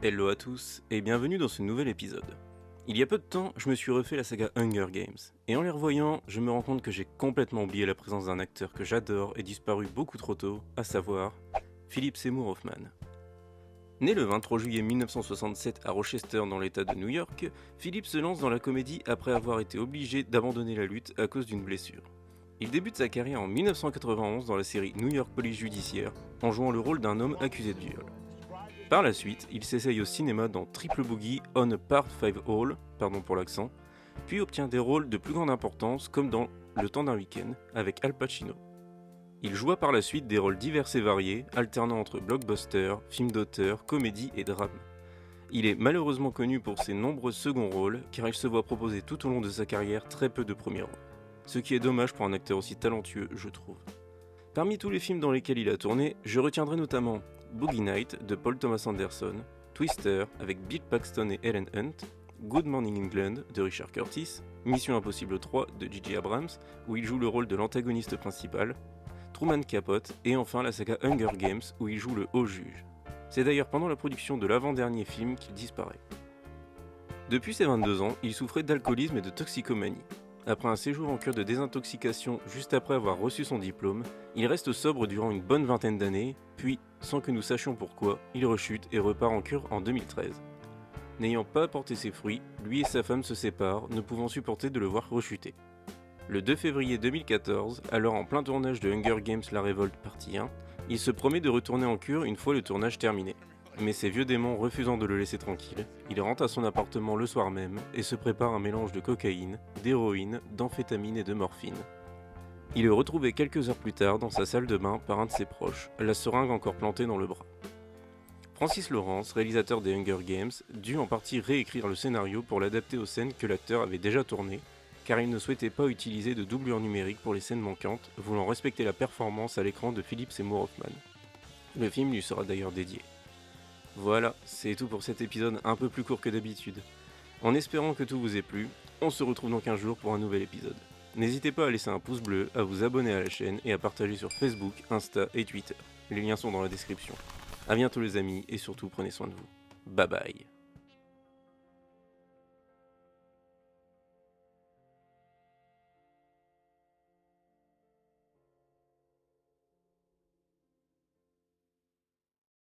Hello à tous et bienvenue dans ce nouvel épisode. Il y a peu de temps, je me suis refait la saga Hunger Games, et en les revoyant, je me rends compte que j'ai complètement oublié la présence d'un acteur que j'adore et disparu beaucoup trop tôt, à savoir Philip Seymour Hoffman. Né le 23 juillet 1967 à Rochester dans l'état de New York, Philip se lance dans la comédie après avoir été obligé d'abandonner la lutte à cause d'une blessure. Il débute sa carrière en 1991 dans la série New York Police Judiciaire, en jouant le rôle d'un homme accusé de viol. Par la suite, il s'essaye au cinéma dans Triple Boogie on a Part 5 Hall, pardon pour l'accent, puis obtient des rôles de plus grande importance comme dans Le temps d'un week-end avec Al Pacino. Il joua par la suite des rôles divers et variés, alternant entre blockbusters, films d'auteur, comédie et drame. Il est malheureusement connu pour ses nombreux seconds rôles, car il se voit proposer tout au long de sa carrière très peu de premiers rôles. Ce qui est dommage pour un acteur aussi talentueux, je trouve. Parmi tous les films dans lesquels il a tourné, je retiendrai notamment Boogie Night de Paul Thomas Anderson, Twister avec Bill Paxton et Helen Hunt, Good Morning England de Richard Curtis, Mission Impossible 3 de J.J. Abrams, où il joue le rôle de l'antagoniste principal, Truman Capote, et enfin la saga Hunger Games, où il joue le haut juge. C'est d'ailleurs pendant la production de l'avant-dernier film qu'il disparaît. Depuis ses 22 ans, il souffrait d'alcoolisme et de toxicomanie. Après un séjour en cure de désintoxication juste après avoir reçu son diplôme, il reste sobre durant une bonne vingtaine d'années, puis, sans que nous sachions pourquoi, il rechute et repart en cure en 2013. N'ayant pas apporté ses fruits, lui et sa femme se séparent, ne pouvant supporter de le voir rechuter. Le 2 février 2014, alors en plein tournage de Hunger Games La Révolte partie 1, il se promet de retourner en cure une fois le tournage terminé. Mais ses vieux démons refusant de le laisser tranquille, il rentre à son appartement le soir même et se prépare un mélange de cocaïne, d'héroïne, d'amphétamine et de morphine. Il est retrouvé quelques heures plus tard dans sa salle de bain par un de ses proches, la seringue encore plantée dans le bras. Francis Lawrence, réalisateur des Hunger Games, dut en partie réécrire le scénario pour l'adapter aux scènes que l'acteur avait déjà tournées, car il ne souhaitait pas utiliser de doublure numérique pour les scènes manquantes, voulant respecter la performance à l'écran de Philip Seymour Hoffman. Le film lui sera d'ailleurs dédié. Voilà, c'est tout pour cet épisode un peu plus court que d'habitude. En espérant que tout vous ait plu, on se retrouve dans 15 jours pour un nouvel épisode. N'hésitez pas à laisser un pouce bleu, à vous abonner à la chaîne et à partager sur Facebook, Insta et Twitter. Les liens sont dans la description. A bientôt les amis et surtout prenez soin de vous. Bye bye.